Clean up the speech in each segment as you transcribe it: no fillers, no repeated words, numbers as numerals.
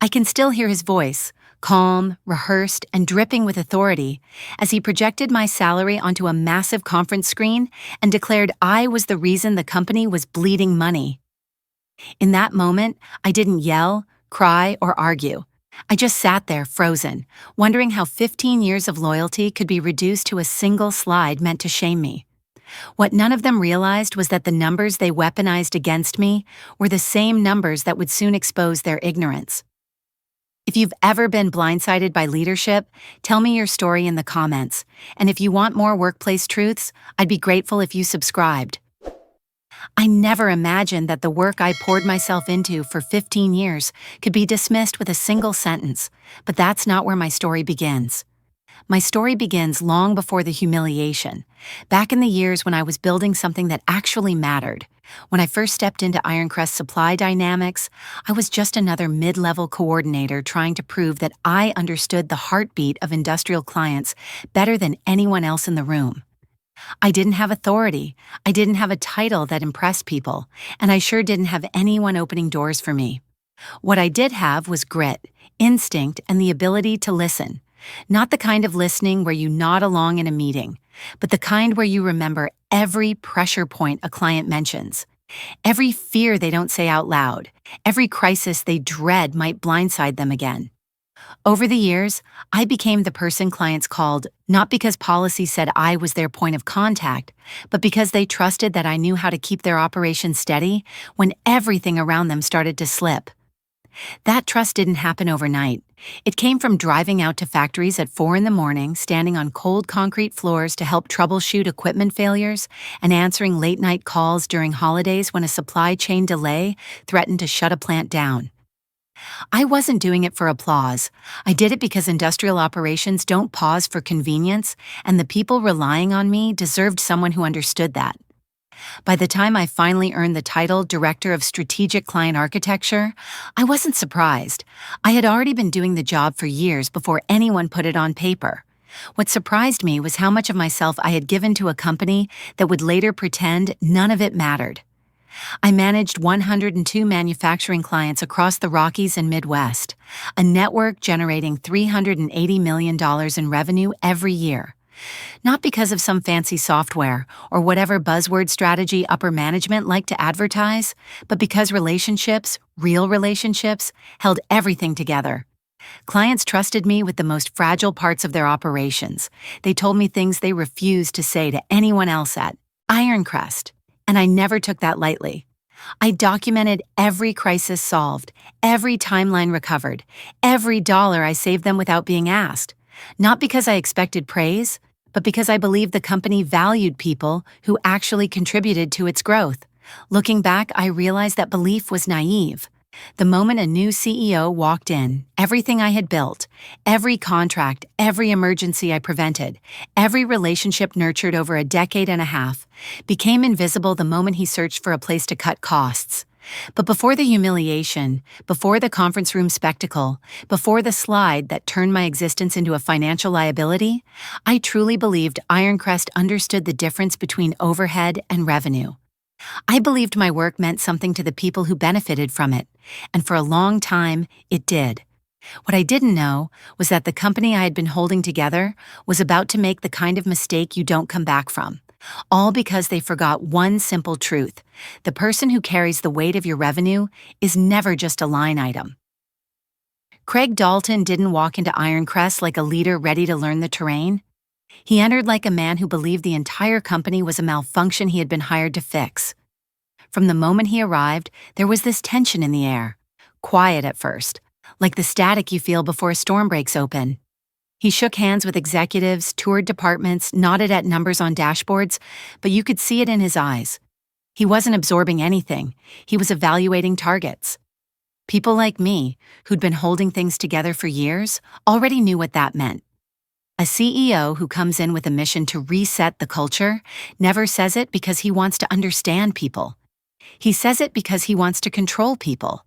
I can still hear his voice, calm, rehearsed, and dripping with authority, as he projected my salary onto a massive conference screen and declared I was the reason the company was bleeding money. In that moment, I didn't yell, cry, or argue. I just sat there frozen, wondering how 15 years of loyalty could be reduced to a single slide meant to shame me. What none of them realized was that the numbers they weaponized against me were the same numbers that would soon expose their ignorance. If you've ever been blindsided by leadership, tell me your story in the comments. And if you want more workplace truths, I'd be grateful if you subscribed. I never imagined that the work I poured myself into for 15 years could be dismissed with a single sentence, but that's not where my story begins. My story begins long before the humiliation, back in the years when I was building something that actually mattered. When I first stepped into Ironcrest supply dynamics, I was just another mid-level coordinator trying to prove that I understood the heartbeat of industrial clients better than anyone else in the room. I didn't have authority, I didn't have a title that impressed people, and I sure didn't have anyone opening doors for me. What I did have was grit, instinct, and the ability to listen. Not the kind of listening where you nod along in a meeting, but the kind where you remember every pressure point a client mentions, every fear they don't say out loud, every crisis they dread might blindside them again. Over the years, I became the person clients called, not because policy said I was their point of contact, but because they trusted that I knew how to keep their operation steady when everything around them started to slip. That trust didn't happen overnight. It came from driving out to factories at 4 a.m, standing on cold concrete floors to help troubleshoot equipment failures, and answering late-night calls during holidays when a supply chain delay threatened to shut a plant down. I wasn't doing it for applause. I did it because industrial operations don't pause for convenience, and the people relying on me deserved someone who understood that. By the time I finally earned the title Director of Strategic Client Architecture, I wasn't surprised. I had already been doing the job for years before anyone put it on paper. What surprised me was how much of myself I had given to a company that would later pretend none of it mattered. I managed 102 manufacturing clients across the Rockies and Midwest, a network generating $380 million in revenue every year. Not because of some fancy software or whatever buzzword strategy upper management liked to advertise, but because relationships, real relationships, held everything together. Clients trusted me with the most fragile parts of their operations. They told me things they refused to say to anyone else at Ironcrest, and I never took that lightly. I documented every crisis solved, every timeline recovered, every dollar I saved them without being asked. Not because I expected praise, but because I believed the company valued people who actually contributed to its growth. Looking back, I realized that belief was naive. The moment a new CEO walked in, everything I had built, every contract, every emergency I prevented, every relationship nurtured over a decade and a half, became invisible the moment he searched for a place to cut costs. But before the humiliation, before the conference room spectacle, before the slide that turned my existence into a financial liability, I truly believed Ironcrest understood the difference between overhead and revenue. I believed my work meant something to the people who benefited from it, and for a long time, it did. What I didn't know was that the company I had been holding together was about to make the kind of mistake you don't come back from. All because they forgot one simple truth: the person who carries the weight of your revenue is never just a line item. Craig Dalton didn't walk into Ironcrest like a leader ready to learn the terrain. He entered like a man who believed the entire company was a malfunction he had been hired to fix. From the moment he arrived, there was this tension in the air. Quiet at first, like the static you feel before a storm breaks open. He shook hands with executives, toured departments, nodded at numbers on dashboards, but you could see it in his eyes. He wasn't absorbing anything. He was evaluating targets. People like me, who'd been holding things together for years, already knew what that meant. A CEO who comes in with a mission to reset the culture never says it because he wants to understand people. He says it because he wants to control people.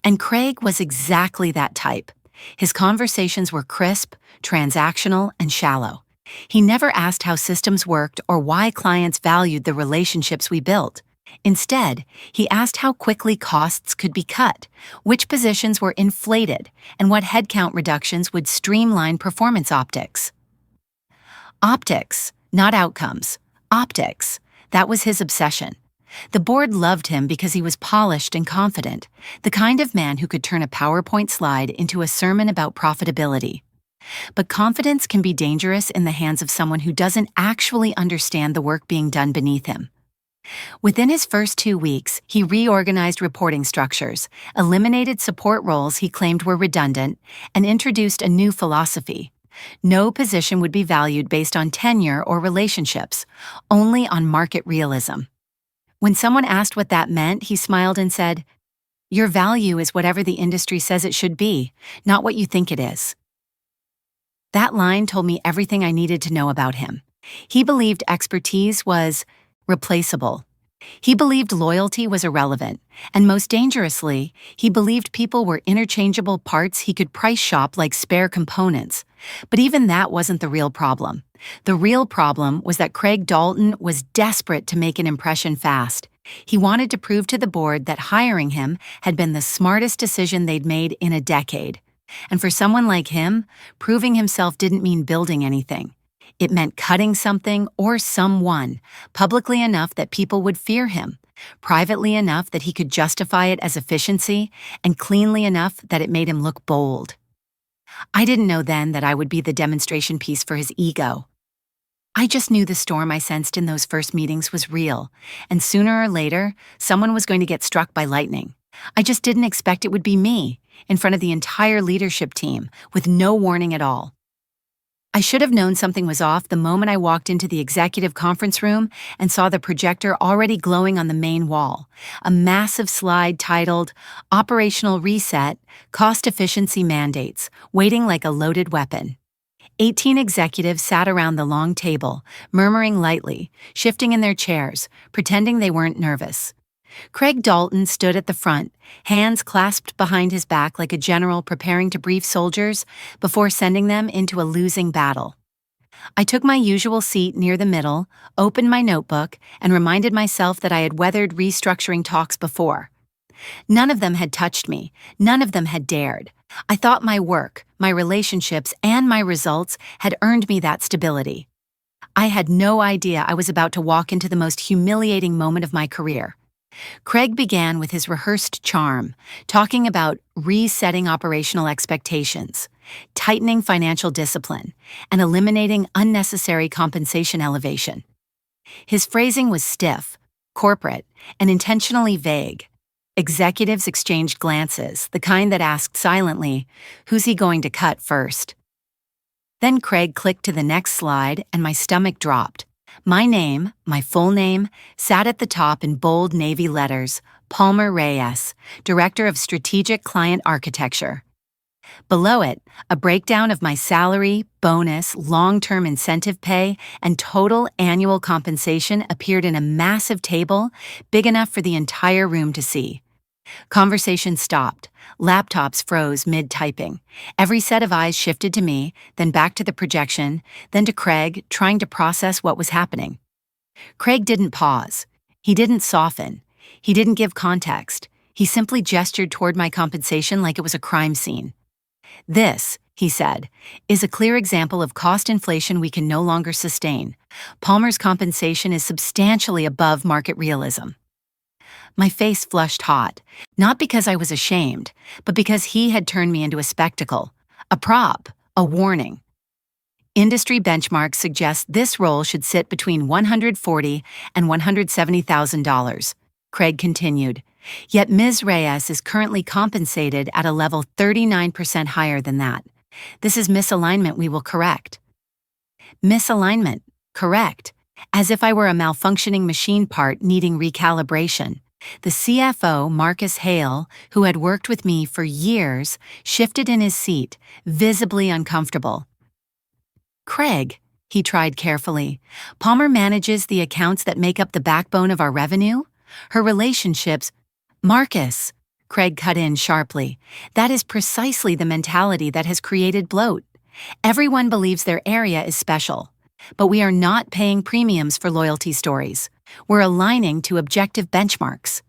And Craig was exactly that type. His conversations were crisp, transactional, and shallow. He never asked how systems worked or why clients valued the relationships we built. Instead, he asked how quickly costs could be cut, which positions were inflated, and what headcount reductions would streamline performance optics. Optics, not outcomes. Optics. That was his obsession. The board loved him because he was polished and confident, the kind of man who could turn a PowerPoint slide into a sermon about profitability. But confidence can be dangerous in the hands of someone who doesn't actually understand the work being done beneath him. Within his first 2 weeks, he reorganized reporting structures, eliminated support roles he claimed were redundant, and introduced a new philosophy. No position would be valued based on tenure or relationships, only on market realism. When someone asked what that meant, he smiled and said, "Your value is whatever the industry says it should be, not what you think it is." That line told me everything I needed to know about him. He believed expertise was replaceable. He believed loyalty was irrelevant, and most dangerously, he believed people were interchangeable parts he could price shop like spare components. But even that wasn't the real problem. The real problem was that Craig Dalton was desperate to make an impression fast. He wanted to prove to the board that hiring him had been the smartest decision they'd made in a decade. And for someone like him, proving himself didn't mean building anything. It meant cutting something or someone publicly enough that people would fear him, privately enough that he could justify it as efficiency, and cleanly enough that it made him look bold. I didn't know then that I would be the demonstration piece for his ego. I just knew the storm I sensed in those first meetings was real, and sooner or later, someone was going to get struck by lightning. I just didn't expect it would be me, in front of the entire leadership team, with no warning at all. I should have known something was off the moment I walked into the executive conference room and saw the projector already glowing on the main wall, a massive slide titled Operational Reset, Cost Efficiency Mandates, waiting like a loaded weapon. 18 executives sat around the long table, murmuring lightly, shifting in their chairs, pretending they weren't nervous. Craig Dalton stood at the front, hands clasped behind his back like a general preparing to brief soldiers before sending them into a losing battle. I took my usual seat near the middle, opened my notebook, and reminded myself that I had weathered restructuring talks before. None of them had touched me. None of them had dared. I thought my work, my relationships, and my results had earned me that stability. I had no idea I was about to walk into the most humiliating moment of my career. Craig began with his rehearsed charm, talking about resetting operational expectations, tightening financial discipline, and eliminating unnecessary compensation elevation. His phrasing was stiff, corporate, and intentionally vague. Executives exchanged glances, the kind that asked silently, "Who's he going to cut first?" Then Craig clicked to the next slide, and my stomach dropped. My name, my full name, sat at the top in bold navy letters, Palmer Reyes, Director of Strategic Client Architecture. Below it, a breakdown of my salary, bonus, long-term incentive pay, and total annual compensation appeared in a massive table big enough for the entire room to see. Conversation stopped. Laptops froze mid-typing. Every set of eyes shifted to me, then back to the projection, then to Craig, trying to process what was happening. Craig didn't pause. He didn't soften. He didn't give context. He simply gestured toward my compensation like it was a crime scene. "This," he said, "is a clear example of cost inflation we can no longer sustain. Palmer's compensation is substantially above market realism." My face flushed hot, not because I was ashamed, but because he had turned me into a spectacle, a prop, a warning. Industry benchmarks suggest this role should sit between $140,000 and $170,000, Craig continued. Yet Ms. Reyes is currently compensated at a level 39% higher than that. This is misalignment we will correct. Misalignment, correct, as if I were a malfunctioning machine part needing recalibration. The CFO, Marcus Hale, who had worked with me for years, shifted in his seat, visibly uncomfortable. "Craig," he tried carefully, "Palmer manages the accounts that make up the backbone of our revenue? Her relationships—" "Marcus," Craig cut in sharply, "that is precisely the mentality that has created bloat. Everyone believes their area is special. But we are not paying premiums for loyalty stories. We're aligning to objective benchmarks.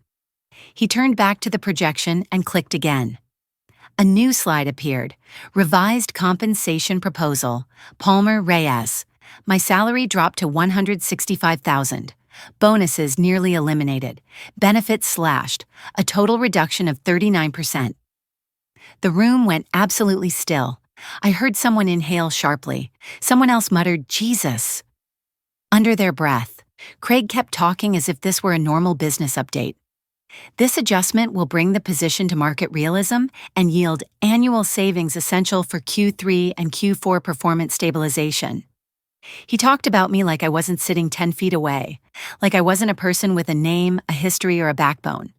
He turned back to the projection and clicked again. A new slide appeared. Revised compensation proposal. Palmer Reyes. My salary dropped to $165,000. Bonuses nearly eliminated. Benefits slashed. A total reduction of 39%. The room went absolutely still. I heard someone inhale sharply. Someone else muttered, "Jesus," under their breath. Craig kept talking as if this were a normal business update. This adjustment will bring the position to market realism and yield annual savings essential for Q3 and Q4 performance stabilization. He talked about me like I wasn't sitting 10 feet away, like I wasn't a person with a name, a history, or a backbone.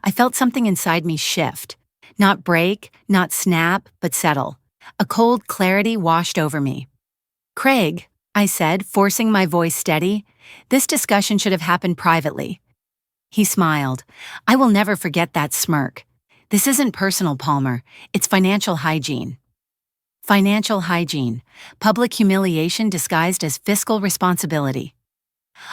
I felt something inside me shift. Not break, not snap, but settle. A cold clarity washed over me. "Craig," I said, forcing my voice steady, "this discussion should have happened privately." He smiled. "I will never forget that smirk. This isn't personal, Palmer. It's financial hygiene." Financial hygiene. Public humiliation disguised as fiscal responsibility.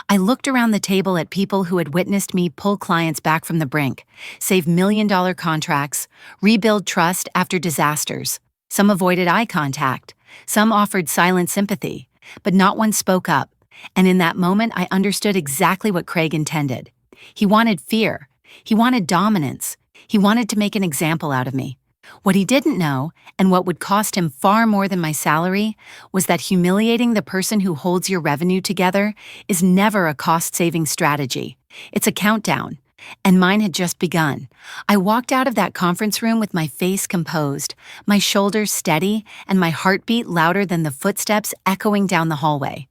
I looked around the table at people who had witnessed me pull clients back from the brink, save million-dollar contracts, rebuild trust after disasters. Some avoided eye contact. Some offered silent sympathy. But not one spoke up. And in that moment, I understood exactly what Craig intended. He wanted fear. He wanted dominance. He wanted to make an example out of me. What he didn't know, and what would cost him far more than my salary, was that humiliating the person who holds your revenue together is never a cost-saving strategy. It's a countdown. And mine had just begun. I walked out of that conference room with my face composed, my shoulders steady, and my heartbeat louder than the footsteps echoing down the hallway.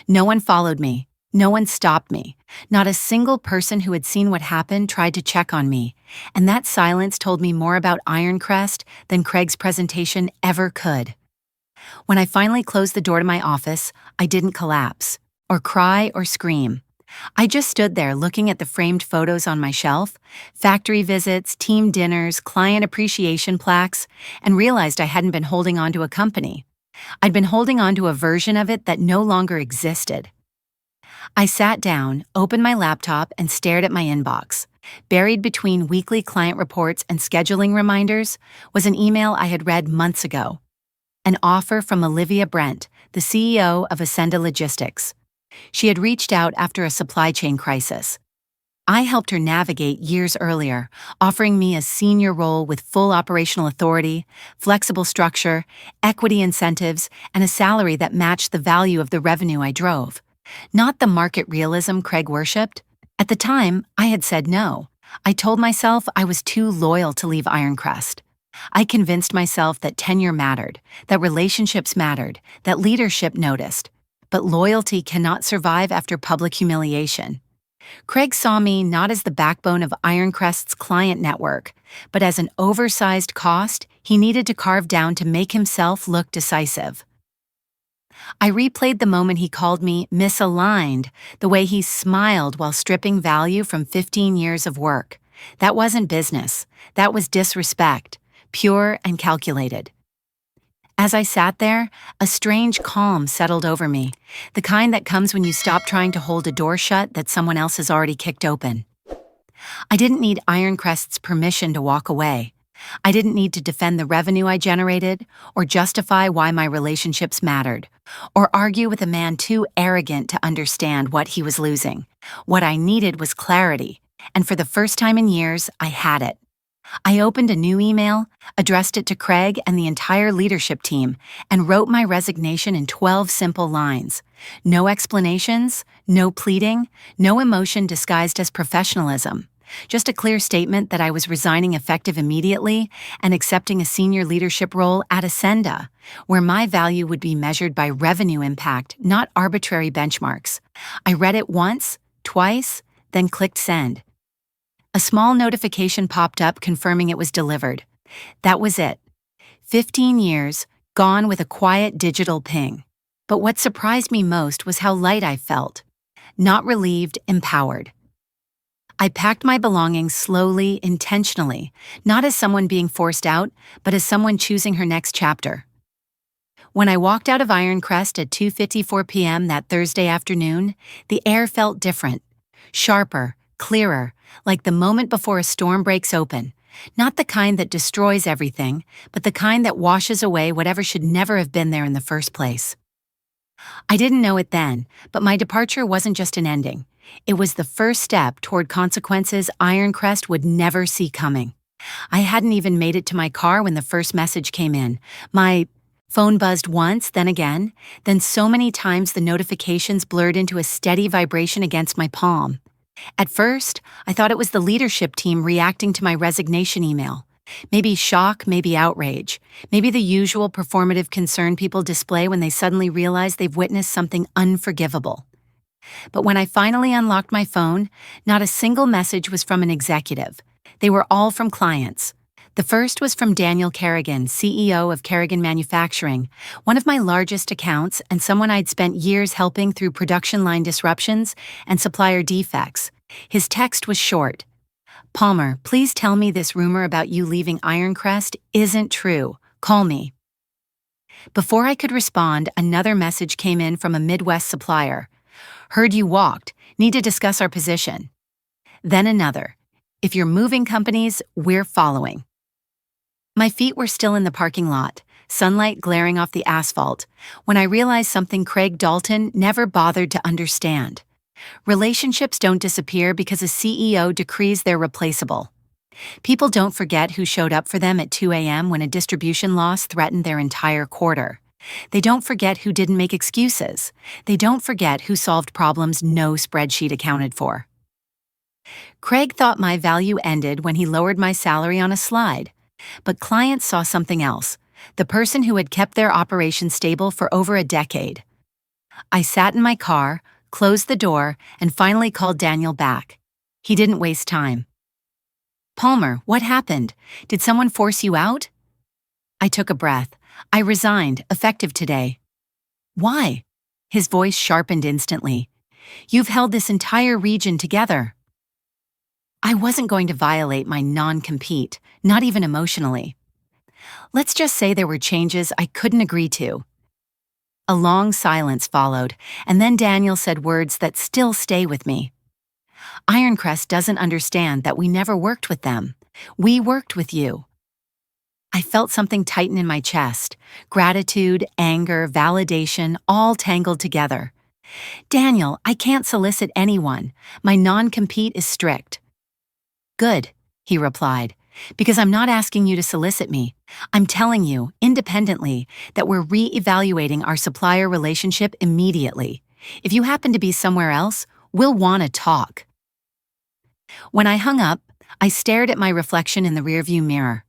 No one followed me. No one stopped me. Not a single person who had seen what happened tried to check on me, and that silence told me more about Ironcrest than Craig's presentation ever could. When I finally closed the door to my office, I didn't collapse, or cry, or scream. I just stood there looking at the framed photos on my shelf, factory visits, team dinners, client appreciation plaques, and realized I hadn't been holding on to a company. I'd been holding on to a version of it that no longer existed. I sat down, opened my laptop, and stared at my inbox. Buried between weekly client reports and scheduling reminders was an email I had read months ago. An offer from Olivia Brent, the CEO of Ascenda Logistics. She had reached out after a supply chain crisis. I helped her navigate years earlier, offering me a senior role with full operational authority, flexible structure, equity incentives, and a salary that matched the value of the revenue I drove. Not the market realism Craig worshipped. At the time, I had said no. I told myself I was too loyal to leave Ironcrest. I convinced myself that tenure mattered, that relationships mattered, that leadership noticed. But loyalty cannot survive after public humiliation. Craig saw me not as the backbone of Ironcrest's client network, but as an oversized cost he needed to carve down to make himself look decisive. I replayed the moment he called me misaligned, the way he smiled while stripping value from 15 years of work. That wasn't business. That was disrespect, pure and calculated. As I sat there, a strange calm settled over me, the kind that comes when you stop trying to hold a door shut that someone else has already kicked open. I didn't need Ironcrest's permission to walk away. I didn't need to defend the revenue I generated, or justify why my relationships mattered, or argue with a man too arrogant to understand what he was losing. What I needed was clarity, and for the first time in years, I had it. I opened a new email, addressed it to Craig and the entire leadership team, and wrote my resignation in 12 simple lines. No explanations, no pleading, no emotion disguised as professionalism. Just a clear statement that I was resigning effective immediately and accepting a senior leadership role at Ascenda, where my value would be measured by revenue impact, not arbitrary benchmarks. I read it once, twice, then clicked send. A small notification popped up confirming it was delivered. That was it. 15 years, gone with a quiet digital ping. But what surprised me most was how light I felt. Not relieved, empowered. I packed my belongings slowly, intentionally, not as someone being forced out, but as someone choosing her next chapter. When I walked out of Ironcrest at 2:54 p.m. that Thursday afternoon, the air felt different, sharper, clearer, like the moment before a storm breaks open. Not the kind that destroys everything, but the kind that washes away whatever should never have been there in the first place. I didn't know it then, but my departure wasn't just an ending. It was the first step toward consequences Ironcrest would never see coming. I hadn't even made it to my car when the first message came in. My phone buzzed once, then again, then so many times the notifications blurred into a steady vibration against my palm. At first, I thought it was the leadership team reacting to my resignation email. Maybe shock, maybe outrage, maybe the usual performative concern people display when they suddenly realize they've witnessed something unforgivable. But when I finally unlocked my phone, not a single message was from an executive. They were all from clients. The first was from Daniel Kerrigan, CEO of Kerrigan Manufacturing, one of my largest accounts and someone I'd spent years helping through production line disruptions and supplier defects. His text was short. "Palmer, please tell me this rumor about you leaving Ironcrest isn't true. Call me." Before I could respond, another message came in from a Midwest supplier. "Heard you walked. Need to discuss our position." Then another. "If you're moving companies, we're following." My feet were still in the parking lot, sunlight glaring off the asphalt, when I realized something Craig Dalton never bothered to understand. Relationships don't disappear because a CEO decrees they're replaceable. People don't forget who showed up for them at 2 a.m. when a distribution loss threatened their entire quarter. They don't forget who didn't make excuses. They don't forget who solved problems no spreadsheet accounted for. Craig thought my value ended when he lowered my salary on a slide. But clients saw something else, the person who had kept their operation stable for over a decade. I sat in my car, closed the door, and finally called Daniel back. He didn't waste time. "Palmer, what happened? Did someone force you out?" I took a breath. "I resigned, effective today." "Why?" His voice sharpened instantly. "You've held this entire region together." I wasn't going to violate my non-compete, not even emotionally. Let's just say there were changes I couldn't agree to. A long silence followed, and then Daniel said words that still stay with me. "Ironcrest doesn't understand that we never worked with them. We worked with you." I felt something tighten in my chest. Gratitude, anger, validation, all tangled together. "Daniel, I can't solicit anyone. My non-compete is strict." "Good," he replied, "because I'm not asking you to solicit me. I'm telling you, independently, that we're re-evaluating our supplier relationship immediately. If you happen to be somewhere else, we'll want to talk." When I hung up, I stared at my reflection in the rearview mirror.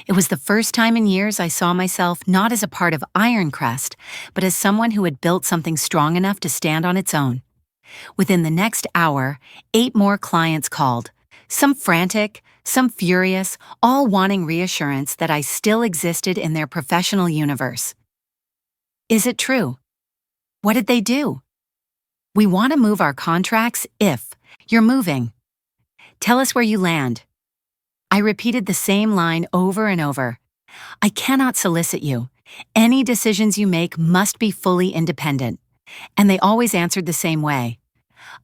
It was the first time in years I saw myself not as a part of Ironcrest, but as someone who had built something strong enough to stand on its own. Within the next hour, 8 more clients called. Some frantic, some furious, all wanting reassurance that I still existed in their professional universe. "Is it true?" "What did they do?" "We want to move our contracts if you're moving." "Tell us where you land." I repeated the same line over and over. "I cannot solicit you. Any decisions you make must be fully independent." And they always answered the same way.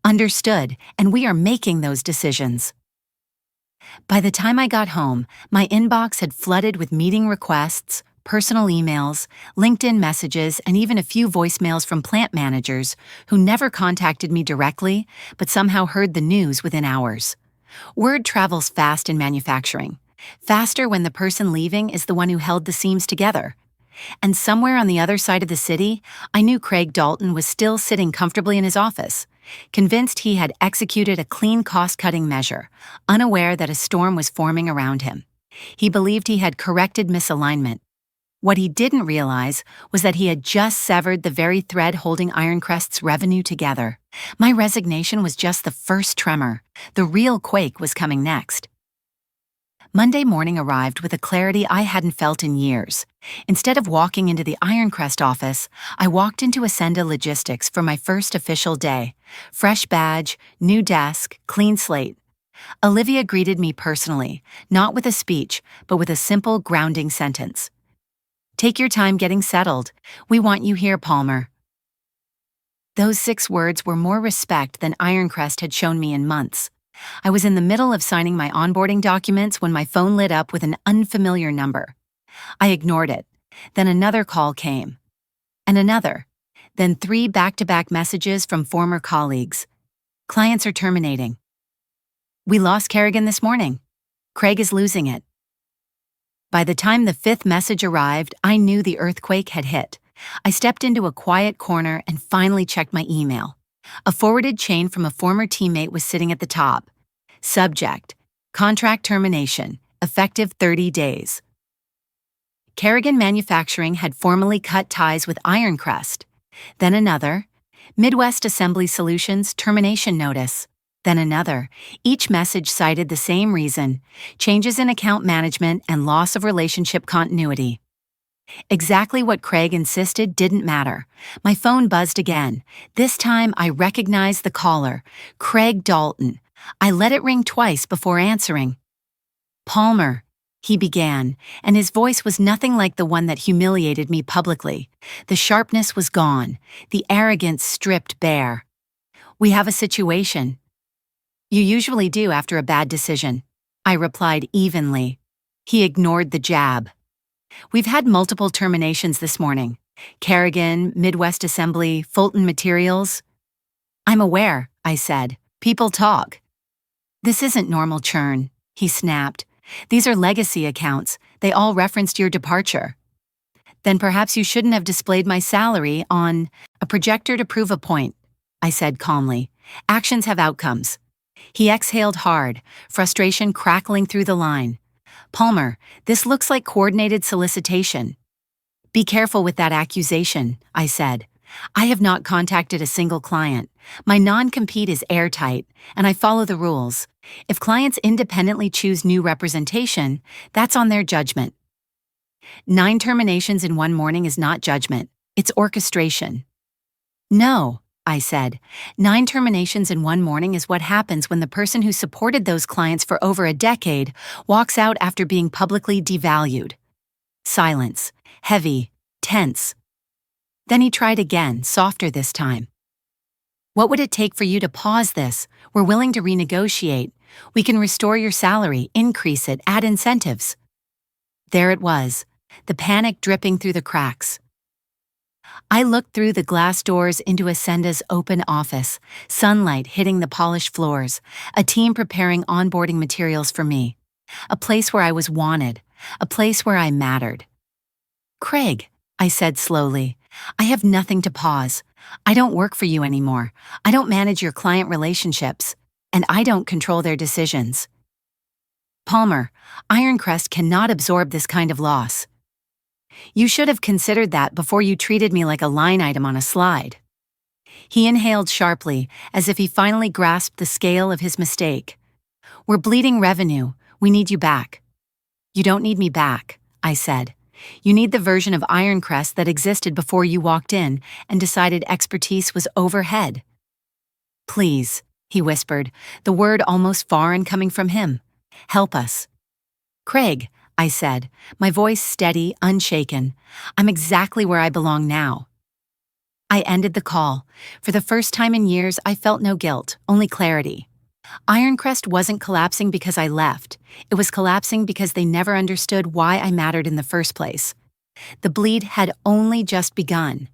"Understood, and we are making those decisions." By the time I got home, my inbox had flooded with meeting requests, personal emails, LinkedIn messages, and even a few voicemails from plant managers who never contacted me directly, but somehow heard the news within hours. Word travels fast in manufacturing, faster when the person leaving is the one who held the seams together. And somewhere on the other side of the city, I knew Craig Dalton was still sitting comfortably in his office, convinced he had executed a clean cost-cutting measure, unaware that a storm was forming around him. He believed he had corrected misalignment. What he didn't realize was that he had just severed the very thread holding Ironcrest's revenue together. My resignation was just the first tremor. The real quake was coming next. Monday morning arrived with a clarity I hadn't felt in years. Instead of walking into the Ironcrest office, I walked into Ascenda Logistics for my first official day. Fresh badge, new desk, clean slate. Olivia greeted me personally, not with a speech, but with a simple, grounding sentence. Take your time getting settled. We want you here, Palmer. Those 6 words were more respect than Ironcrest had shown me in months. I was in the middle of signing my onboarding documents when my phone lit up with an unfamiliar number. I ignored it. Then another call came. And another. Then 3 back-to-back messages from former colleagues. Clients are terminating. We lost Kerrigan this morning. Craig is losing it. By the time the 5th message arrived, I knew the earthquake had hit. I stepped into a quiet corner and finally checked my email. A forwarded chain from a former teammate was sitting at the top. Subject: contract termination, effective 30 days. Kerrigan Manufacturing had formally cut ties with Ironcrest. Then another. Midwest Assembly Solutions termination notice. Then another. Each message cited the same reason: changes in account management and loss of relationship continuity. Exactly what Craig insisted didn't matter. My phone buzzed again. This time I recognized the caller, Craig Dalton. I let it ring twice before answering. Palmer, he began, and his voice was nothing like the one that humiliated me publicly. The sharpness was gone, the arrogance stripped bare. We have a situation. You usually do after a bad decision, I replied evenly. He ignored the jab. We've had multiple terminations this morning. Kerrigan, Midwest Assembly, Fulton Materials. I'm aware, I said. People talk. This isn't normal churn, he snapped. These are legacy accounts. They all referenced your departure. Then perhaps you shouldn't have displayed my salary on a projector to prove a point, I said calmly. Actions have outcomes. He exhaled hard, frustration crackling through the line. Palmer, this looks like coordinated solicitation. Be careful with that accusation, I said. I have not contacted a single client. My non-compete is airtight, and I follow the rules. If clients independently choose new representation, that's on their judgment. 9 terminations in one morning is not judgment, it's orchestration. No, I said. 9 terminations in one morning is what happens when the person who supported those clients for over a decade walks out after being publicly devalued. Silence. Heavy. Tense. Then he tried again, softer this time. What would it take for you to pause this? We're willing to renegotiate. We can restore your salary, increase it, add incentives. There it was, the panic dripping through the cracks. I looked through the glass doors into Ascenda's open office, sunlight hitting the polished floors, a team preparing onboarding materials for me. A place where I was wanted, a place where I mattered. Craig, I said slowly, I have nothing to pause. I don't work for you anymore. I don't manage your client relationships, and I don't control their decisions. Palmer, Ironcrest cannot absorb this kind of loss. You should have considered that before you treated me like a line item on a slide. He inhaled sharply, as if he finally grasped the scale of his mistake. We're bleeding revenue. We need you back. You don't need me back, I said. You need the version of Ironcrest that existed before you walked in and decided expertise was overhead. Please, he whispered, the word almost foreign coming from him. Help us. Craig, I said, my voice steady, unshaken. I'm exactly where I belong now. I ended the call. For the first time in years, I felt no guilt, only clarity. Ironcrest wasn't collapsing because I left. It was collapsing because they never understood why I mattered in the first place. The bleed had only just begun.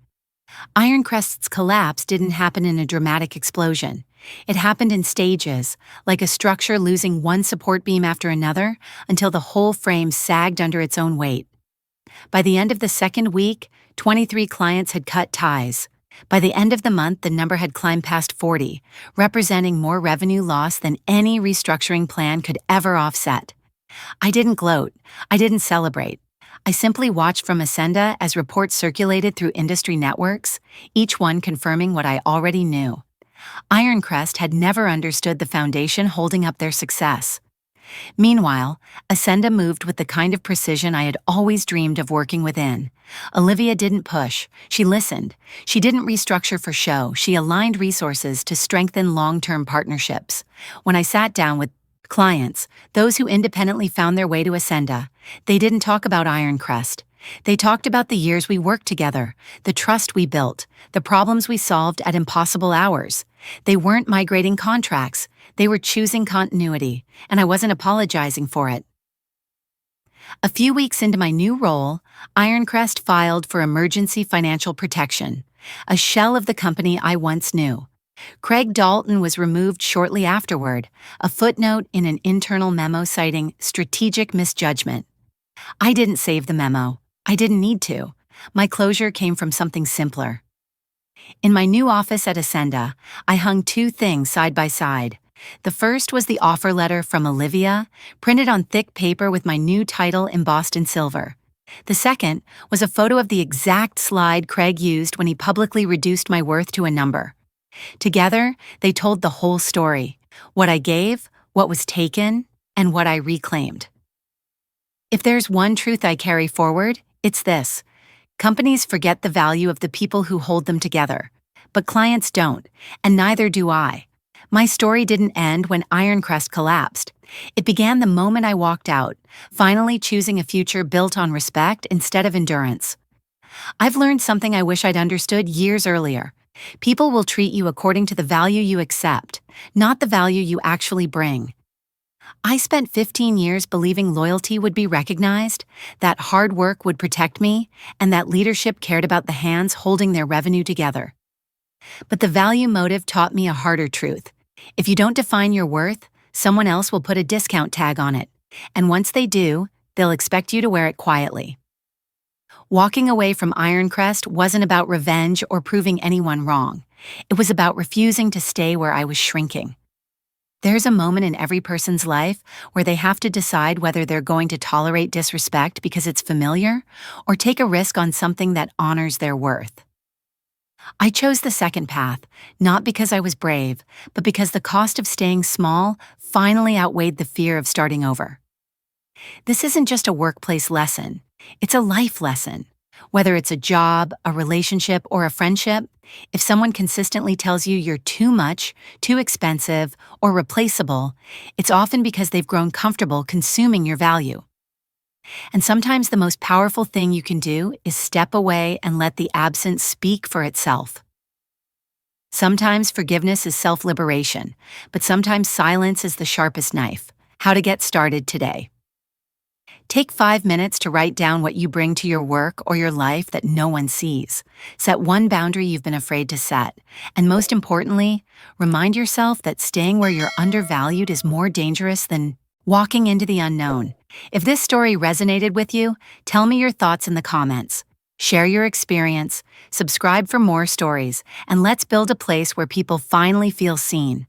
Ironcrest's collapse didn't happen in a dramatic explosion. It happened in stages, like a structure losing one support beam after another until the whole frame sagged under its own weight. By the end of the second week, 23 clients had cut ties. By the end of the month, the number had climbed past 40, representing more revenue loss than any restructuring plan could ever offset. I didn't gloat. I didn't celebrate. I simply watched from Ascenda as reports circulated through industry networks, each one confirming what I already knew. Ironcrest had never understood the foundation holding up their success. Meanwhile, Ascenda moved with the kind of precision I had always dreamed of working within. Olivia didn't push. She listened. She didn't restructure for show. She aligned resources to strengthen long-term partnerships. When I sat down with clients, those who independently found their way to Ascenda, they didn't talk about Ironcrest. They talked about the years we worked together, the trust we built, the problems we solved at impossible hours. They weren't migrating contracts, they were choosing continuity, and I wasn't apologizing for it. A few weeks into my new role, Ironcrest filed for emergency financial protection, a shell of the company I once knew. Craig Dalton was removed shortly afterward, a footnote in an internal memo citing strategic misjudgment. I didn't save the memo. I didn't need to. My closure came from something simpler. In my new office at Ascenda, I hung two things side by side. The first was the offer letter from Olivia, printed on thick paper with my new title embossed in silver. The second was a photo of the exact slide Craig used when he publicly reduced my worth to a number. Together, they told the whole story: what I gave, what was taken, and what I reclaimed. If there's one truth I carry forward, it's this: companies forget the value of the people who hold them together. But clients don't, and neither do I. My story didn't end when Ironcrest collapsed. It began the moment I walked out, finally choosing a future built on respect instead of endurance. I've learned something I wish I'd understood years earlier. People will treat you according to the value you accept, not the value you actually bring. I spent 15 years believing loyalty would be recognized, that hard work would protect me, and that leadership cared about the hands holding their revenue together. But the value motive taught me a harder truth. If you don't define your worth, someone else will put a discount tag on it. And once they do, they'll expect you to wear it quietly. Walking away from Ironcrest wasn't about revenge or proving anyone wrong. It was about refusing to stay where I was shrinking. There's a moment in every person's life where they have to decide whether they're going to tolerate disrespect because it's familiar or take a risk on something that honors their worth. I chose the second path, not because I was brave, but because the cost of staying small finally outweighed the fear of starting over. This isn't just a workplace lesson, it's a life lesson. Whether it's a job, a relationship, or a friendship, if someone consistently tells you you're too much, too expensive, or replaceable, it's often because they've grown comfortable consuming your value. And sometimes the most powerful thing you can do is step away and let the absence speak for itself. Sometimes forgiveness is self-liberation, but sometimes silence is the sharpest knife. How to get started today. Take 5 minutes to write down what you bring to your work or your life that no one sees. Set one boundary you've been afraid to set. And most importantly, remind yourself that staying where you're undervalued is more dangerous than walking into the unknown. If this story resonated with you, tell me your thoughts in the comments. Share your experience, subscribe for more stories, and let's build a place where people finally feel seen.